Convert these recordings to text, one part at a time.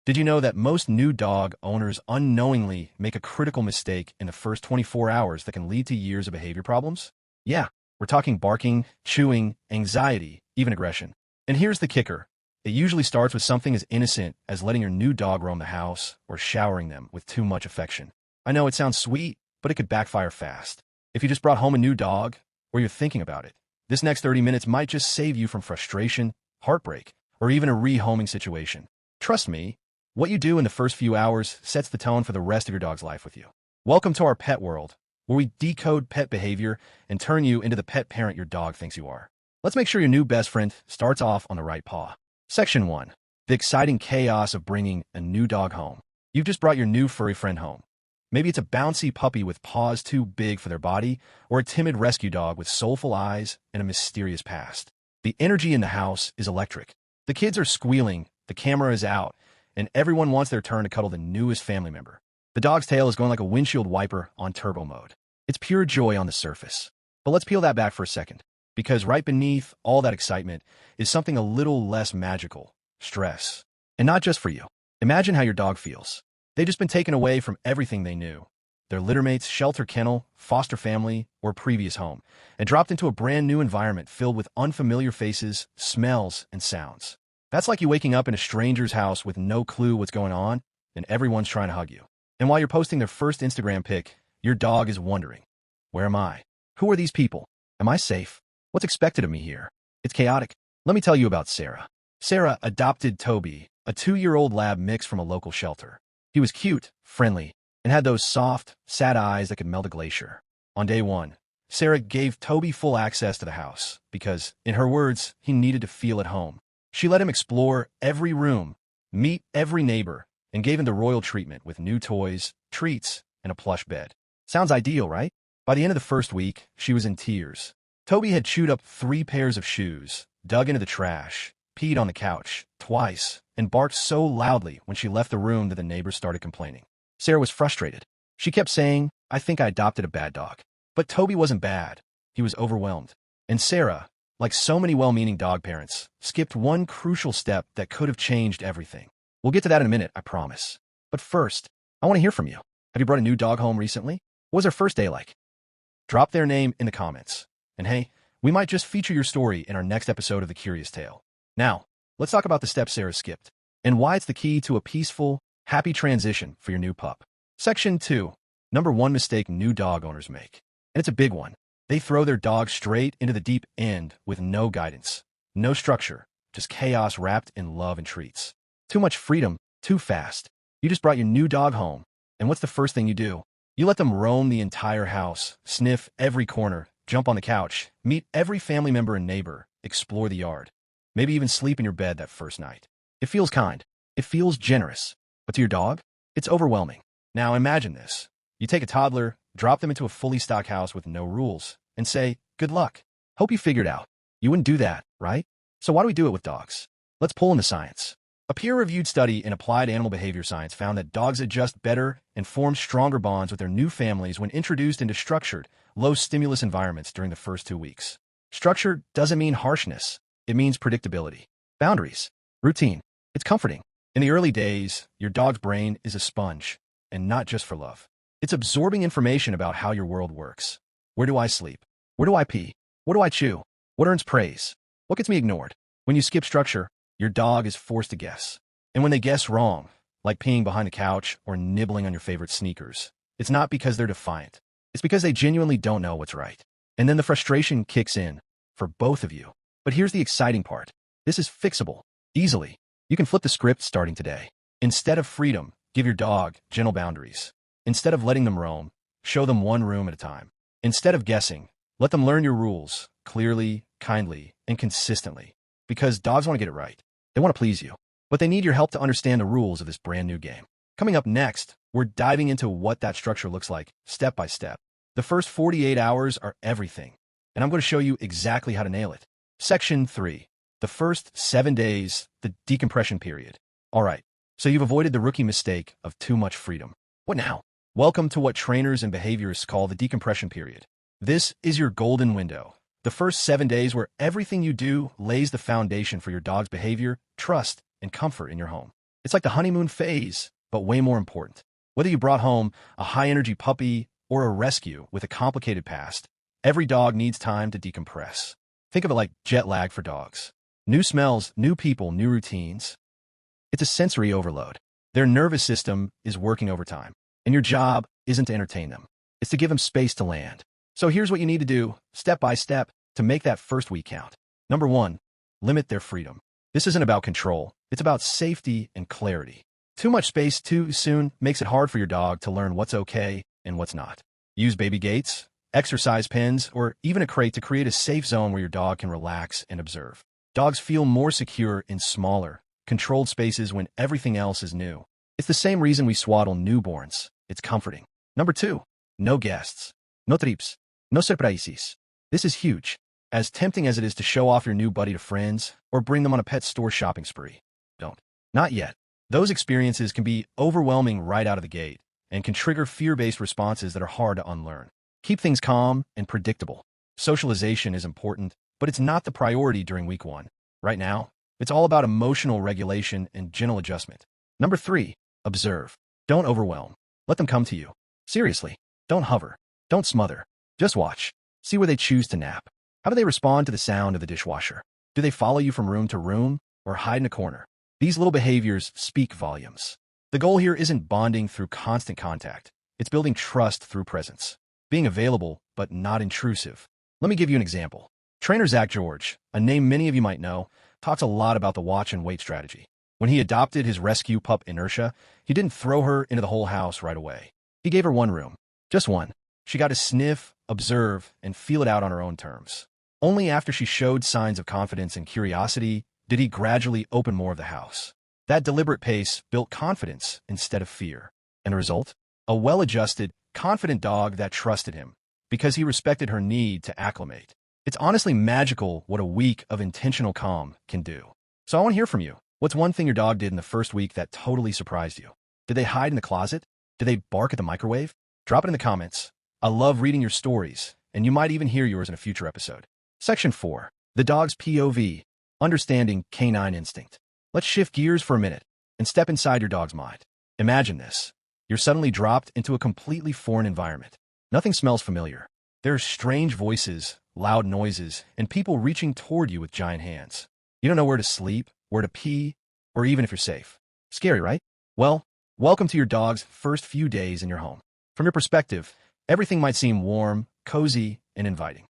Did you know that most new dog owners unknowingly make a critical mistake in the first 24 hours that can lead to years of behavior problems? Yeah, we're talking barking, chewing, anxiety, even aggression. And here's the kicker. It usually starts with something as innocent as letting your new dog roam the house or showering them with too much affection. I know it sounds sweet, but it could backfire fast. If you just brought home a new dog, or you're thinking about it, this next 30 minutes might just save you from frustration, heartbreak, or even a rehoming situation. Trust me, what you do in the first few hours sets the tone for the rest of your dog's life with you. Welcome to our pet world, where we decode pet behavior and turn you into the pet parent your dog thinks you are. Let's make sure your new best friend starts off on the right paw. Section 1. The exciting chaos of bringing a new dog home. You've just brought your new furry friend home. Maybe it's a bouncy puppy with paws too big for their body, or a timid rescue dog with soulful eyes and a mysterious past. The energy in the house is electric. The kids are squealing, the camera is out, and everyone wants their turn to cuddle the newest family member. The dog's tail is going like a windshield wiper on turbo mode. It's pure joy on the surface. But let's peel that back for a second, because right beneath all that excitement is something a little less magical: stress. And not just for you. Imagine how your dog feels. They've just been taken away from everything they knew: their littermates, shelter kennel, foster family, or previous home, and dropped into a brand new environment filled with unfamiliar faces, smells, and sounds. That's like you waking up in a stranger's house with no clue what's going on, and everyone's trying to hug you. And while you're posting their first Instagram pic, your dog is wondering, where am I? Who are these people? Am I safe? What's expected of me here? It's chaotic. Let me tell you about Sarah. Sarah adopted Toby, a 2-year-old lab mix from a local shelter. He was cute, friendly, and had those soft, sad eyes that could melt a glacier. On day 1, Sarah gave Toby full access to the house because, in her words, he needed to feel at home. She let him explore every room, meet every neighbor, and gave him the royal treatment with new toys, treats, and a plush bed. Sounds ideal, right? By the end of the first week, she was in tears. Toby had chewed up 3 pairs of shoes, dug into the trash, peed on the couch twice, and barked so loudly when she left the room that the neighbors started complaining. Sarah was frustrated. She kept saying, "I think I adopted a bad dog." But Toby wasn't bad. He was overwhelmed. And Sarah, like so many well-meaning dog parents, skipped one crucial step that could have changed everything. We'll get to that in a minute, I promise. But first, I want to hear from you. Have you brought a new dog home recently? What was their first day like? Drop their name in the comments. And hey, we might just feature your story in our next episode of The Curious Tale. Now, let's talk about the steps Sarah skipped, and why it's the key to a peaceful, happy transition for your new pup. Section 2. Number 1 mistake new dog owners make. And it's a big one. They throw their dog straight into the deep end with no guidance, no structure, just chaos wrapped in love and treats. Too much freedom, too fast. You just brought your new dog home, and what's the first thing you do? You let them roam the entire house, sniff every corner, jump on the couch, meet every family member and neighbor, explore the yard. Maybe even sleep in your bed that first night. It feels kind. It feels generous. But to your dog, it's overwhelming. Now imagine this. You take a toddler, drop them into a fully stocked house with no rules, and say, "Good luck. Hope you figured out." You wouldn't do that, right? So why do we do it with dogs? Let's pull in the science. A peer-reviewed study in applied animal behavior science found that dogs adjust better and form stronger bonds with their new families when introduced into structured, low-stimulus environments during the first 2 weeks. Structure doesn't mean harshness. It means predictability, boundaries, routine. It's comforting. In the early days, your dog's brain is a sponge, and not just for love. It's absorbing information about how your world works. Where do I sleep? Where do I pee? What do I chew? What earns praise? What gets me ignored? When you skip structure, your dog is forced to guess. And when they guess wrong, like peeing behind the couch or nibbling on your favorite sneakers, it's not because they're defiant. It's because they genuinely don't know what's right. And then the frustration kicks in for both of you. But here's the exciting part. This is fixable, easily. You can flip the script starting today. Instead of freedom, give your dog gentle boundaries. Instead of letting them roam, show them one room at a time. Instead of guessing, let them learn your rules clearly, kindly, and consistently. Because dogs want to get it right. They want to please you. But they need your help to understand the rules of this brand new game. Coming up next, we're diving into what that structure looks like, step by step. The first 48 hours are everything, and I'm going to show you exactly how to nail it. Section 3. The first 7 days, the decompression period. All right, so you've avoided the rookie mistake of too much freedom. What now? Welcome to what trainers and behaviorists call the decompression period. This is your golden window. The first 7 days where everything you do lays the foundation for your dog's behavior, trust, and comfort in your home. It's like the honeymoon phase, but way more important. Whether you brought home a high-energy puppy or a rescue with a complicated past, every dog needs time to decompress. Think of it like jet lag for dogs. New smells, new people, new routines. It's a sensory overload. Their nervous system is working overtime, and your job isn't to entertain them. It's to give them space to land. So here's what you need to do, step by step, to make that first week count. Number 1, limit their freedom. This isn't about control. It's about safety and clarity. Too much space too soon makes it hard for your dog to learn what's okay and what's not. Use baby gates, exercise pens, or even a crate to create a safe zone where your dog can relax and observe. Dogs feel more secure in smaller, controlled spaces when everything else is new. It's the same reason we swaddle newborns. It's comforting. Number 2, no guests. No trips. No surprises. This is huge. As tempting as it is to show off your new buddy to friends or bring them on a pet store shopping spree, don't. Not yet. Those experiences can be overwhelming right out of the gate and can trigger fear-based responses that are hard to unlearn. Keep things calm and predictable. Socialization is important, but it's not the priority during week 1. Right now, it's all about emotional regulation and gentle adjustment. Number 3, observe. Don't overwhelm. Let them come to you. Seriously, don't hover. Don't smother. Just watch. See where they choose to nap. How do they respond to the sound of the dishwasher? Do they follow you from room to room or hide in a corner? These little behaviors speak volumes. The goal here isn't bonding through constant contact. It's building trust through presence. Being available, but not intrusive. Let me give you an example. Trainer Zach George, a name many of you might know, talks a lot about the watch and wait strategy. When he adopted his rescue pup Inertia, he didn't throw her into the whole house right away. He gave her one room. Just one. She got to sniff, observe, and feel it out on her own terms. Only after she showed signs of confidence and curiosity did he gradually open more of the house. That deliberate pace built confidence instead of fear. And the result? A well-adjusted, confident dog that trusted him because he respected her need to acclimate. It's honestly magical what a week of intentional calm can do. So I want to hear from you. What's one thing your dog did in the first week that totally surprised you? Did they hide in the closet? Did they bark at the microwave? Drop it in the comments. I love reading your stories, and you might even hear yours in a future episode. Section 4. The dog's POV. Understanding canine instinct. Let's shift gears for a minute and step inside your dog's mind. Imagine this. You're suddenly dropped into a completely foreign environment. Nothing smells familiar. There are strange voices, loud noises, and people reaching toward you with giant hands. You don't know where to sleep, where to pee, or even if you're safe. Scary, right? Well, welcome to your dog's first few days in your home. From your perspective, everything might seem warm, cozy, and inviting.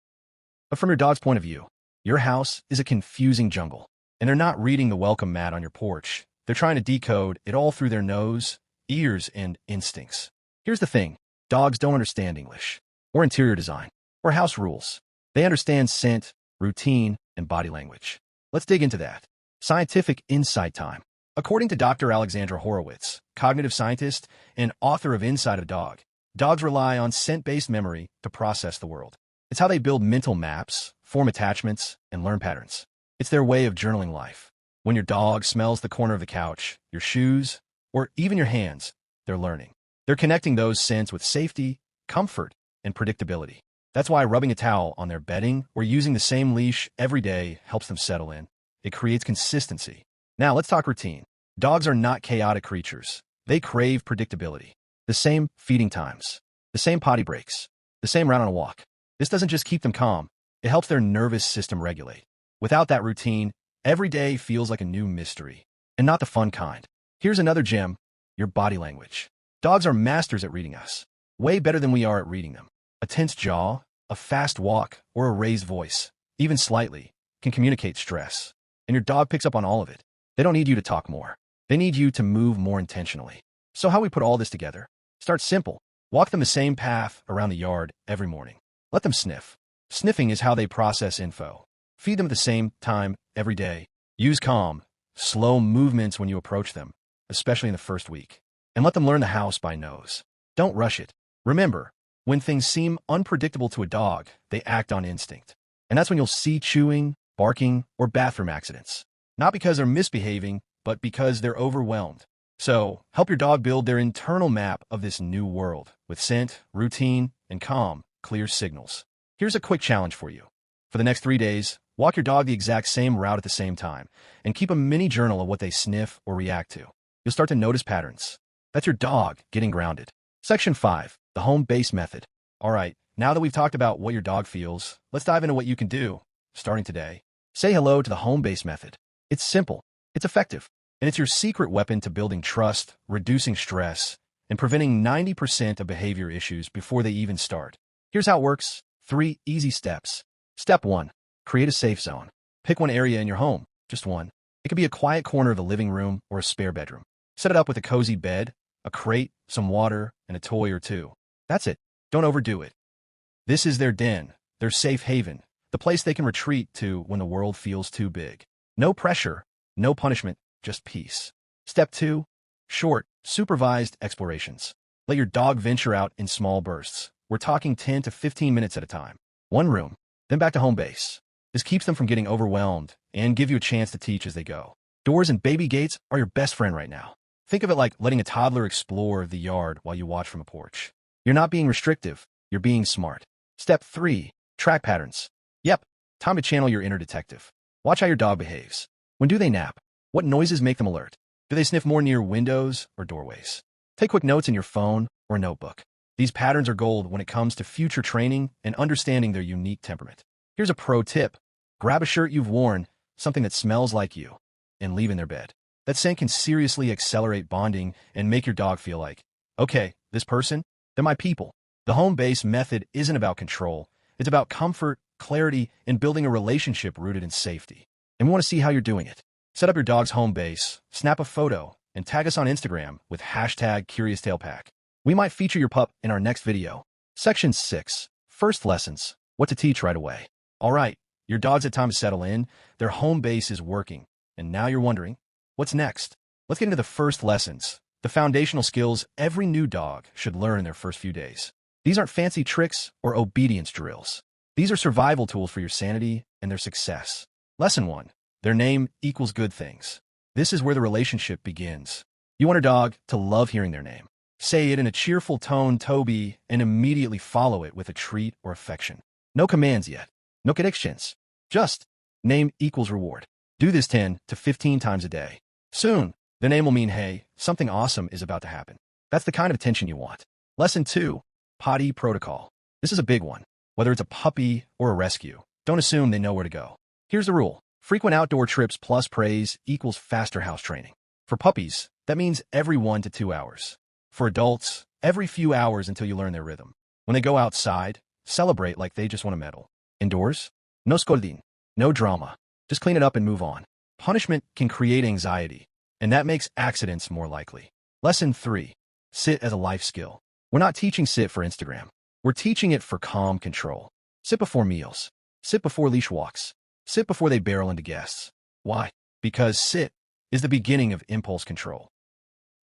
But from your dog's point of view, your house is a confusing jungle, and they're not reading the welcome mat on your porch. They're trying to decode it all through their nose, ears, and instincts. Here's the thing. Dogs don't understand English, or interior design, or house rules. They understand scent, routine, and body language. Let's dig into that. Scientific insight time. According to Dr. Alexandra Horowitz, cognitive scientist and author of Inside of a Dog, dogs rely on scent-based memory to process the world. It's how they build mental maps, form attachments, and learn patterns. It's their way of journaling life. When your dog smells the corner of the couch, your shoes, or even your hands, they're learning. They're connecting those scents with safety, comfort, and predictability. That's why rubbing a towel on their bedding or using the same leash every day helps them settle in. It creates consistency. Now let's talk routine. Dogs are not chaotic creatures. They crave predictability. The same feeding times, the same potty breaks, the same round on a walk. This doesn't just keep them calm, it helps their nervous system regulate. Without that routine, every day feels like a new mystery, and not the fun kind. Here's another gem, your body language. Dogs are masters at reading us, way better than we are at reading them. A tense jaw, a fast walk, or a raised voice, even slightly, can communicate stress. And your dog picks up on all of it. They don't need you to talk more. They need you to move more intentionally. So how we put all this together? Start simple. Walk them the same path around the yard every morning. Let them sniff. Sniffing is how they process info. Feed them at the same time every day. Use calm, slow movements when you approach them, especially in the first week. And let them learn the house by nose. Don't rush it. Remember, when things seem unpredictable to a dog, they act on instinct. And that's when you'll see chewing, barking, or bathroom accidents. Not because they're misbehaving, but because they're overwhelmed. So, help your dog build their internal map of this new world with scent, routine, and calm, clear signals. Here's a quick challenge for you. For the next 3 days, walk your dog the exact same route at the same time, and keep a mini journal of what they sniff or react to. you'll start to notice patterns. That's your dog getting grounded. Section 5. The home base method. All right, now that we've talked about what your dog feels, let's dive into what you can do, starting today. Say hello to the home base method. It's simple, it's effective, and it's your secret weapon to building trust, reducing stress, and preventing 90% of behavior issues before they even start. Here's how it works. 3 easy steps. Step 1. Create a safe zone. Pick one area in your home, just one. It could be a quiet corner of the living room or a spare bedroom. Set it up with a cozy bed, a crate, some water, and a toy or two. That's it. Don't overdo it. This is their den, their safe haven, the place they can retreat to when the world feels too big. No pressure, no punishment, just peace. Step 2. Short, supervised explorations. Let your dog venture out in small bursts. We're talking 10 to 15 minutes at a time. One room, then back to home base. This keeps them from getting overwhelmed and give you a chance to teach as they go. Doors and baby gates are your best friend right now. Think of it like letting a toddler explore the yard while you watch from a porch. You're not being restrictive, you're being smart. Step 3. Track patterns. Yep, time to channel your inner detective. Watch how your dog behaves. When do they nap? What noises make them alert? Do they sniff more near windows or doorways? Take quick notes in your phone or notebook. These patterns are gold when it comes to future training and understanding their unique temperament. Here's a pro tip. Grab a shirt you've worn, something that smells like you, and leave in their bed. That scent can seriously accelerate bonding and make your dog feel like, okay, this person, they're my people. The home base method isn't about control. It's about comfort, clarity, and building a relationship rooted in safety. And we want to see how you're doing it. Set up your dog's home base, snap a photo, and tag us on Instagram with hashtag CuriousTailPack. We might feature your pup in our next video. Section 6. First lessons. What to teach right away. All right, your dog's had time to settle in. Their home base is working. And now you're wondering, what's next? Let's get into the first lessons. The foundational skills every new dog should learn in their first few days. These aren't fancy tricks or obedience drills. These are survival tools for your sanity and their success. Lesson 1. Their name equals good things. This is where the relationship begins. You want your dog to love hearing their name. Say it in a cheerful tone, Toby, and immediately follow it with a treat or affection. No commands yet. No corrections. Just name equals reward. Do this 10 to 15 times a day. Soon, the name will mean, hey, something awesome is about to happen. That's the kind of attention you want. Lesson 2. Potty protocol. This is a big one. Whether it's a puppy or a rescue, don't assume they know where to go. Here's the rule. Frequent outdoor trips plus praise equals faster house training. For puppies, that means every 1 to 2 hours. For adults, every few hours until you learn their rhythm. When they go outside, celebrate like they just won a medal. Indoors, no scolding, no drama. Just clean it up and move on. Punishment can create anxiety, and that makes accidents more likely. Lesson 3. Sit as a life skill. We're not teaching sit for Instagram. We're teaching it for calm control. Sit before meals. Sit before leash walks. Sit before they barrel into guests. Why? Because sit is the beginning of impulse control.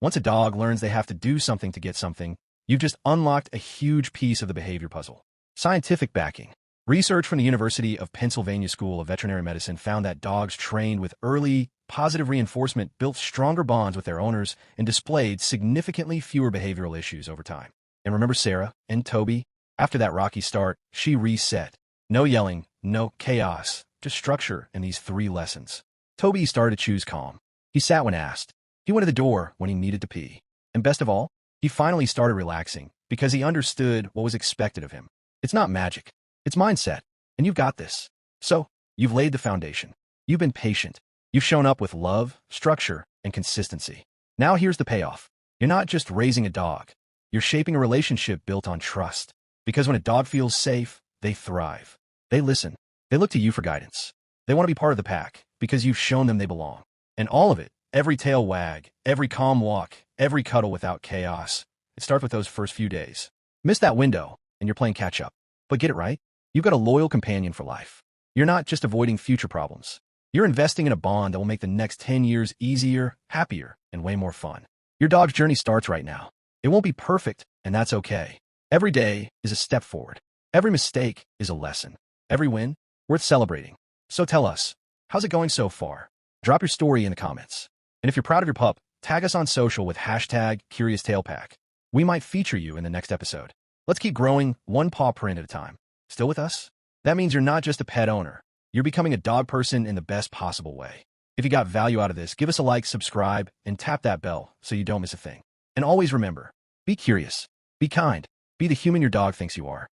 Once a dog learns they have to do something to get something, you've just unlocked a huge piece of the behavior puzzle. Scientific backing. Research from the University of Pennsylvania School of Veterinary Medicine found that dogs trained with early, positive reinforcement built stronger bonds with their owners and displayed significantly fewer behavioral issues over time. And remember Sarah and Toby? After that rocky start, she reset. No yelling, no chaos, just structure in these 3 lessons. Toby started to choose calm. He sat when asked. He went to the door when he needed to pee. And best of all, he finally started relaxing because he understood what was expected of him. It's not magic. It's mindset. And you've got this. So, you've laid the foundation. You've been patient. You've shown up with love, structure, and consistency. Now here's the payoff. You're not just raising a dog. You're shaping a relationship built on trust. Because when a dog feels safe, they thrive. They listen. They look to you for guidance. They want to be part of the pack because you've shown them they belong. And all of it, every tail wag, every calm walk, every cuddle without chaos, it starts with those first few days. Miss that window, and you're playing catch-up. But get it right. You've got a loyal companion for life. You're not just avoiding future problems. You're investing in a bond that will make the next 10 years easier, happier, and way more fun. Your dog's journey starts right now. It won't be perfect, and that's okay. Every day is a step forward. Every mistake is a lesson. Every win, worth celebrating. So tell us, how's it going so far? Drop your story in the comments. And if you're proud of your pup, tag us on social with hashtag CuriousTailPack. We might feature you in the next episode. Let's keep growing one paw print at a time. Still with us? That means you're not just a pet owner. You're becoming a dog person in the best possible way. If you got value out of this, give us a like, subscribe, and tap that bell so you don't miss a thing. And always remember, be curious, be kind, be the human your dog thinks you are.